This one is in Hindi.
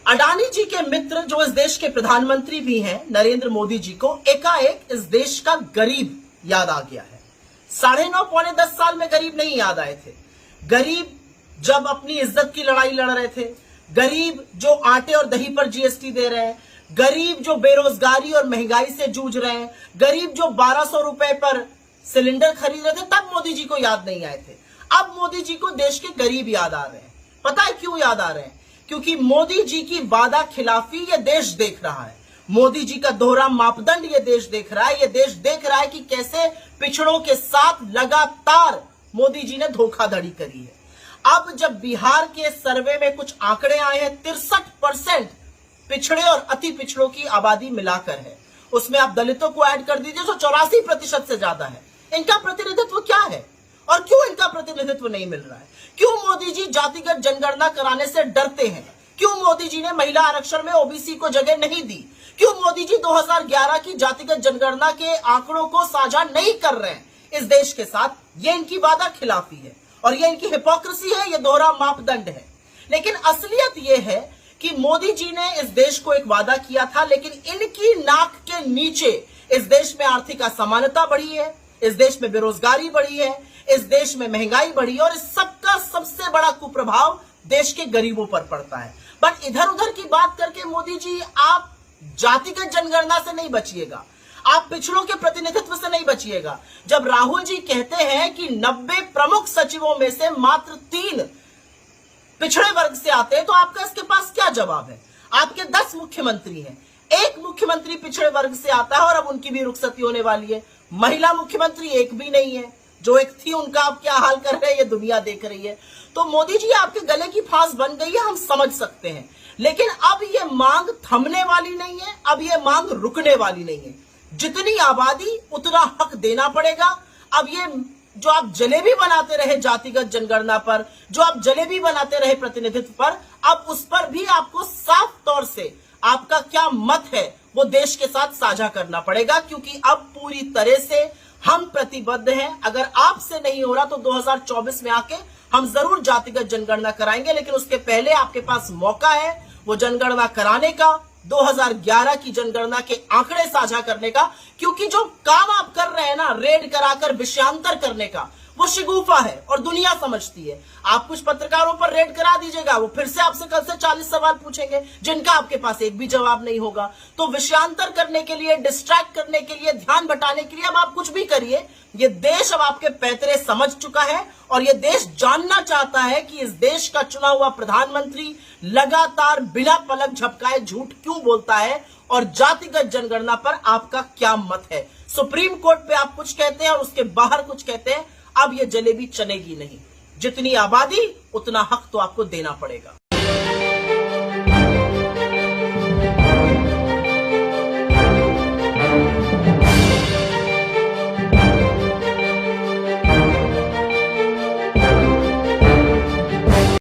अडानी जी के मित्र जो इस देश के प्रधानमंत्री भी हैं, नरेंद्र मोदी जी को एकाएक इस देश का गरीब याद आ गया है। 9.5 पौने 10 साल में गरीब नहीं याद आए थे। गरीब जब अपनी इज्जत की लड़ाई लड़ रहे थे, गरीब जो आटे और दही पर जीएसटी दे रहे हैं, गरीब जो बेरोजगारी और महंगाई से जूझ रहे हैं, गरीब जो 1200 रुपए पर सिलेंडर खरीद रहे थे, तब मोदी जी को याद नहीं आए थे। अब मोदी जी को देश के गरीब याद आ रहे हैं। पता है क्यों याद आ रहे हैं? क्योंकि मोदी जी की वादा खिलाफी ये देश देख रहा है। मोदी जी का दोहरा मापदंड ये देश देख रहा है। ये देश देख रहा है कि कैसे पिछड़ों के साथ लगातार मोदी जी ने धोखाधड़ी करी है। अब जब बिहार के सर्वे में कुछ आंकड़े आए हैं, 63% पिछड़े और अति पिछड़ों की आबादी मिलाकर है। उसमें आप दलितों को ऐड कर दीजिए, जो 84% से ज्यादा है। इनका प्रतिनिधित्व क्या है और क्यों इनका प्रतिनिधित्व नहीं मिल रहा है? क्यों मोदी जी जातिगत जनगणना कराने से डरते हैं? क्यों मोदी जी ने महिला आरक्षण में ओबीसी को जगह नहीं दी? क्यों मोदी जी 2011 की जातिगत जनगणना के आंकड़ों को साझा नहीं कर रहे हैं इस देश के साथ? ये इनकी वादा खिलाफी है और ये इनकी हिपोक्रेसी है, ये दोहरा मापदंड है। लेकिन असलियत ये है कि मोदी जी ने इस देश को एक वादा किया था, लेकिन इनकी नाक के नीचे इस देश में आर्थिक असमानता बढ़ी है, इस देश में बेरोजगारी बढ़ी है, इस देश में महंगाई बढ़ी है और इस सबका सबसे बड़ा कुप्रभाव देश के गरीबों पर पड़ता है। बट इधर उधर की बात करके मोदी जी आप जातिगत जनगणना से नहीं बचिएगा, आप पिछड़ों के प्रतिनिधित्व से नहीं बचिएगा। जब राहुल जी कहते हैं कि 90 प्रमुख सचिवों में से मात्र 3 पिछड़े वर्ग से आते हैं, तो आपका इसके पास क्या जवाब है? आपके 10 मुख्यमंत्री हैं, एक मुख्यमंत्री पिछड़े वर्ग से आता है और अब उनकी भी रुखसती होने वाली है। महिला मुख्यमंत्री एक भी नहीं है, जो एक थी उनका आप क्या हाल कर रहे हैं ये दुनिया देख रही है। तो मोदी जी आपके गले की फांस बन गई है, हम समझ सकते हैं, लेकिन अब ये मांग थमने वाली नहीं है, अब ये मांग रुकने वाली नहीं है। जितनी आबादी उतना हक देना पड़ेगा। अब ये जो आप जलेबी बनाते रहे जातिगत जनगणना पर, जो आप जलेबी बनाते रहे प्रतिनिधित्व पर, अब उस पर भी आपको साफ तौर से आपका क्या मत है वो देश के साथ साझा करना पड़ेगा, क्योंकि अब पूरी तरह से हम प्रतिबद्ध हैं। अगर आपसे नहीं हो रहा तो 2024 में आके हम जरूर जातिगत जनगणना कराएंगे, लेकिन उसके पहले आपके पास मौका है वो जनगणना कराने का, 2011 की जनगणना के आंकड़े साझा करने का। क्योंकि जो काम आप कर रहे हैं ना, रेड कराकर विषयांतर करने का, वो शिगूफा है और दुनिया समझती है। आप कुछ पत्रकारों पर रेड करा दीजिएगा, वो फिर से आपसे कल से 40 सवाल पूछेंगे जिनका आपके पास एक भी जवाब नहीं होगा। तो विषयांतर करने के लिए, डिस्ट्रैक्ट करने के लिए, ध्यान बटाने के लिए अब आप कुछ भी करिए। ये देश अब आपके पैतरे समझ चुका है और ये देश जानना चाहता है कि इस देश का चुना हुआ प्रधानमंत्री लगातार बिना पलक झपकाए झूठ क्यों बोलता है और जातिगत जनगणना पर आपका क्या मत है। सुप्रीम कोर्ट पे आप कुछ कहते हैं और उसके बाहर कुछ कहते हैं। अब ये जलेबी चलेगी नहीं। जितनी आबादी उतना हक तो आपको देना पड़ेगा।